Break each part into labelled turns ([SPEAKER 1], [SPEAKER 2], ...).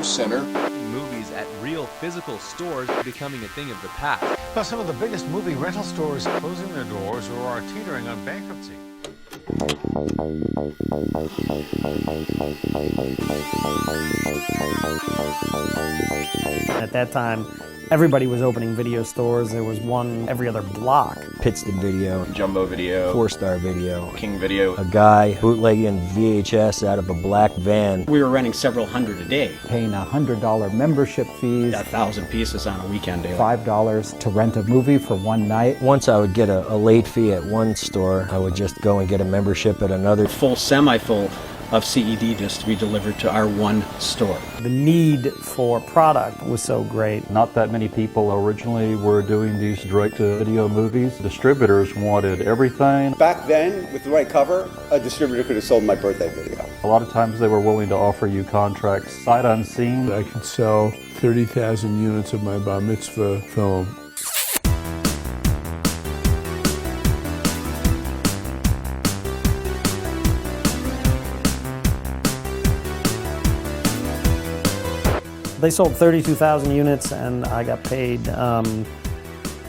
[SPEAKER 1] News Center.
[SPEAKER 2] Movies at real physical stores becoming a thing of the past.
[SPEAKER 3] Plus, some of the biggest movie rental stores closing their doors or are teetering on bankruptcy.
[SPEAKER 4] At that time, everybody was opening video stores. There was one every other block.
[SPEAKER 5] Pittston Video,
[SPEAKER 6] Jumbo Video,
[SPEAKER 5] 4-Star Video,
[SPEAKER 6] King Video.
[SPEAKER 5] A guy bootlegging VHS out of a black van.
[SPEAKER 7] We were renting several hundred a day.
[SPEAKER 8] Paying $100 membership fees.
[SPEAKER 7] 1,000 pieces on a weekend day.
[SPEAKER 8] $5 to rent a movie for one night.
[SPEAKER 5] Once I would get a late fee at one store, I would just go and get a membership at another.
[SPEAKER 7] Full, semi-full of CED discs to be delivered to our one store.
[SPEAKER 4] The need for product was so great.
[SPEAKER 9] Not that many people originally were doing these direct-to-video movies. Distributors wanted everything.
[SPEAKER 10] Back then, with the right cover, a distributor could have sold my birthday video.
[SPEAKER 9] A lot of times they were willing to offer you contracts sight unseen.
[SPEAKER 11] I could sell 30,000 units of my bar mitzvah film.
[SPEAKER 4] They sold 32,000 units and I got paid, trying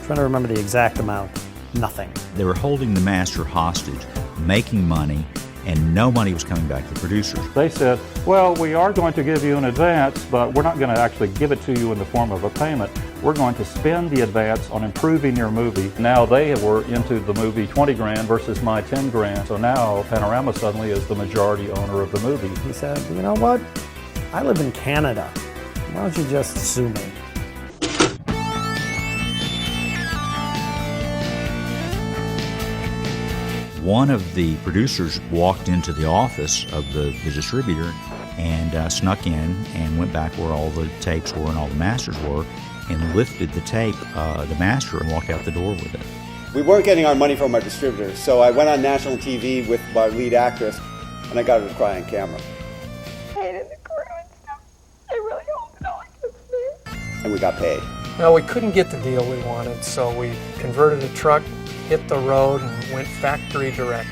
[SPEAKER 4] to remember the exact amount, nothing.
[SPEAKER 12] They were holding the master hostage, making money, and no money was coming back to the producers.
[SPEAKER 9] They said, well, we are going to give you an advance, but we're not going to actually give it to you in the form of a payment. We're going to spend the advance on improving your movie. Now they were into the movie 20 grand versus my 10 grand. So now Panorama suddenly is the majority owner of the movie.
[SPEAKER 4] He said, you know what? I live in Canada. Why don't you just sue me?
[SPEAKER 12] One of the producers walked into the office of the distributor and snuck in and went back where all the tapes were and all the masters were and lifted the tape, the master, and walked out the door with it.
[SPEAKER 10] We weren't getting our money from our distributor, so I went on national TV with my lead actress, and I got her to cry on camera.
[SPEAKER 13] Hated the crew and stuff. I really hope no one gets me.
[SPEAKER 10] And we got paid.
[SPEAKER 14] Well, we couldn't get the deal we wanted, so we converted a truck, hit the road, and went factory direct.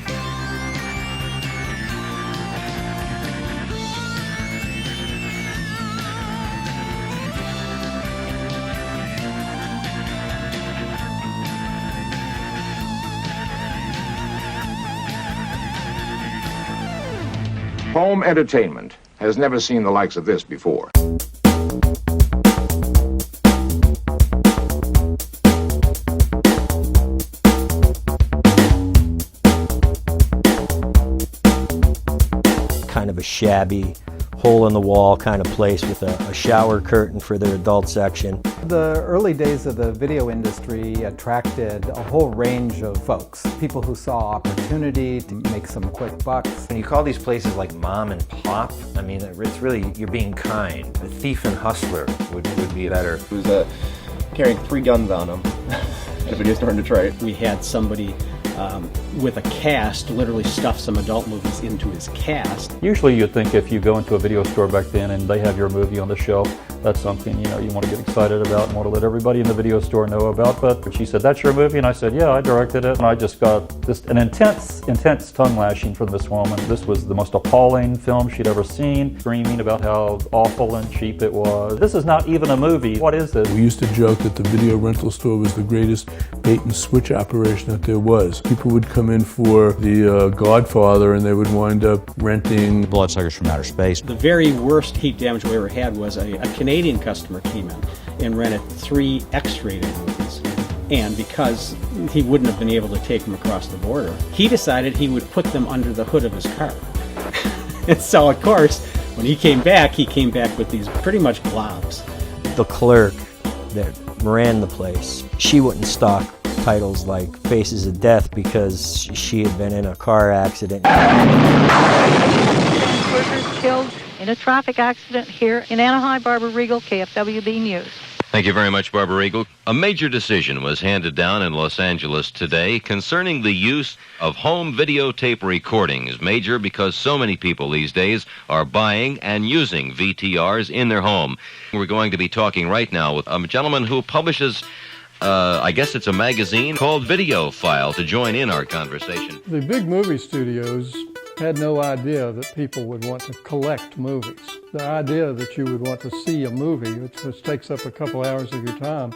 [SPEAKER 1] Home entertainment has never seen the likes of this before.
[SPEAKER 5] Kind of a shabby, hole-in-the-wall kind of place with a shower curtain for their adult section.
[SPEAKER 8] The early days of the video industry attracted a whole range of folks. People who saw opportunity to make some quick bucks.
[SPEAKER 15] When you call these places like mom and pop, I mean, it's really, you're being kind. The thief and hustler would be better.
[SPEAKER 6] He was carrying 3 guns on him at a video store in Detroit.
[SPEAKER 7] We had somebody with a cast literally stuff some adult movies into his cast.
[SPEAKER 9] Usually you'd think if you go into a video store back then and they have your movie on the shelf, that's something, you know, you want to get excited about and want to let everybody in the video store know about. But she said, that's your movie? And I said, yeah, I directed it. And I just got just an intense tongue lashing from this woman. This was the most appalling film she'd ever seen, screaming about how awful and cheap it was. This is not even a movie. What is this?
[SPEAKER 11] We used to joke that the video rental store was the greatest bait and switch operation that there was. People would come in for the Godfather and they would wind up renting
[SPEAKER 12] Bloodsuckers from Outer Space.
[SPEAKER 7] The very worst heat damage we ever had was a Canadian customer came in and rented 3 X-rated movies. And because he wouldn't have been able to take them across the border, he decided he would put them under the hood of his car. And so, of course, when he came back with these pretty much globs.
[SPEAKER 5] The clerk that ran the place, she wouldn't stock titles like Faces of Death because she had been in a car accident.
[SPEAKER 13] Workers killed in a traffic accident here in Anaheim. Barbara Regal, KFWB News.
[SPEAKER 16] Thank you very much, Barbara Regal. A major decision was handed down in Los Angeles today concerning the use of home videotape recordings. Major because so many people these days are buying and using VTRs in their home. We're going to be talking right now with a gentleman who publishes I guess it's a magazine called Video File to join in our conversation.
[SPEAKER 17] The big movie studios had no idea that people would want to collect movies.
[SPEAKER 14] The idea that you would want to see a movie, which takes up a couple hours of your time,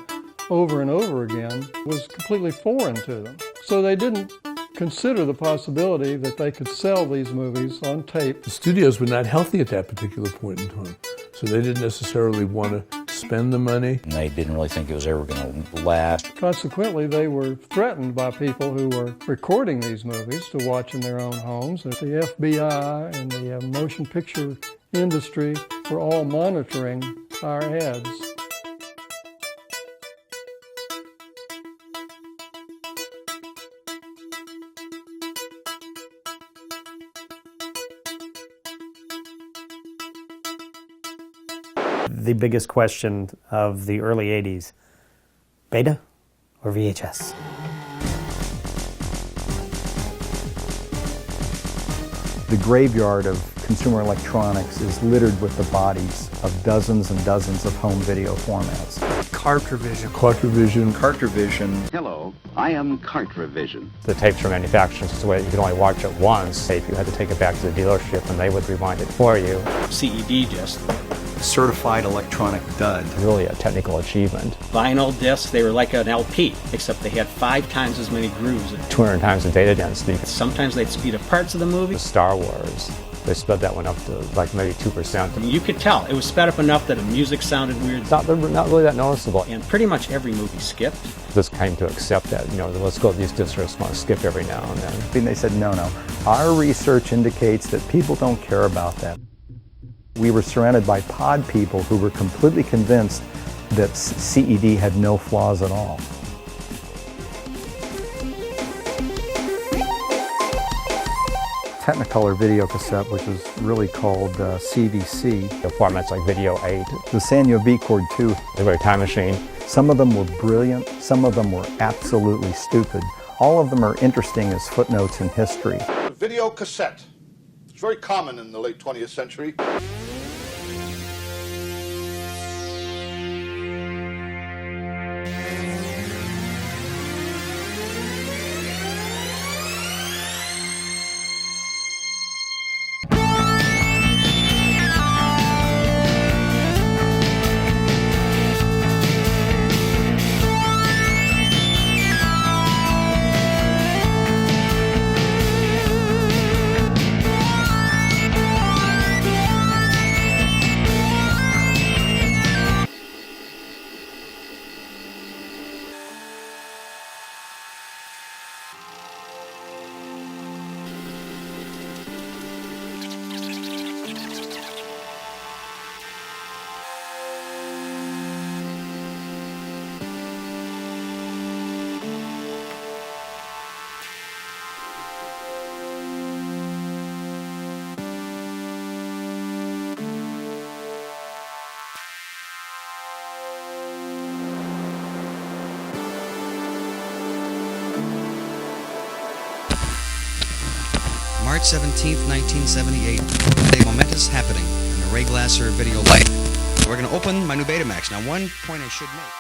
[SPEAKER 14] over and over again, was completely foreign to them. So they didn't consider the possibility that they could sell these movies on tape.
[SPEAKER 11] The studios were not healthy at that particular point in time, so they didn't necessarily want to spend the money.
[SPEAKER 12] And they didn't really think it was ever going to last.
[SPEAKER 14] Consequently, they were threatened by people who were recording these movies to watch in their own homes. The FBI and the motion picture industry were all monitoring our ads.
[SPEAKER 4] The biggest question of the early 80s, beta or VHS?
[SPEAKER 8] The graveyard of consumer electronics is littered with the bodies of dozens and dozens of home video formats.
[SPEAKER 14] Cartrovision.
[SPEAKER 11] Cartrovision.
[SPEAKER 17] Cartrovision. Hello, I am Cartrovision.
[SPEAKER 18] The tapes were manufactured in such a way that you could only watch it once. Tape, you had to take it back to the dealership and they would rewind it for you.
[SPEAKER 7] CED disc.
[SPEAKER 17] Certified electronic dud.
[SPEAKER 18] Really a technical achievement.
[SPEAKER 7] Vinyl discs, they were like an LP, except they had 5 times as many grooves.
[SPEAKER 18] 200 times the data density.
[SPEAKER 7] Sometimes they'd speed up parts of the movie.
[SPEAKER 18] The Star Wars, they sped that one up to like maybe 2%.
[SPEAKER 7] I mean, you could tell. It was sped up enough that the music sounded weird.
[SPEAKER 18] Not really that noticeable.
[SPEAKER 7] And pretty much every movie skipped.
[SPEAKER 18] Just came to accept that, let's go, these discs are just want to skip every now and then.
[SPEAKER 8] And they said, no. Our research indicates that people don't care about that. We were surrounded by pod people who were completely convinced that CED had no flaws at all. Technicolor video cassette, which is really called CVC.
[SPEAKER 18] The formats like Video 8.
[SPEAKER 8] The Sanyo V-Cord 2.
[SPEAKER 18] They were a time machine.
[SPEAKER 8] Some of them were brilliant, some of them were absolutely stupid. All of them are interesting as footnotes in history.
[SPEAKER 19] Video cassette. It's very common in the late 20th century.
[SPEAKER 20] March 17th, 1978. A momentous happening in the Ray Glasser video light. We're going to open my new Betamax. Now, one point I should make.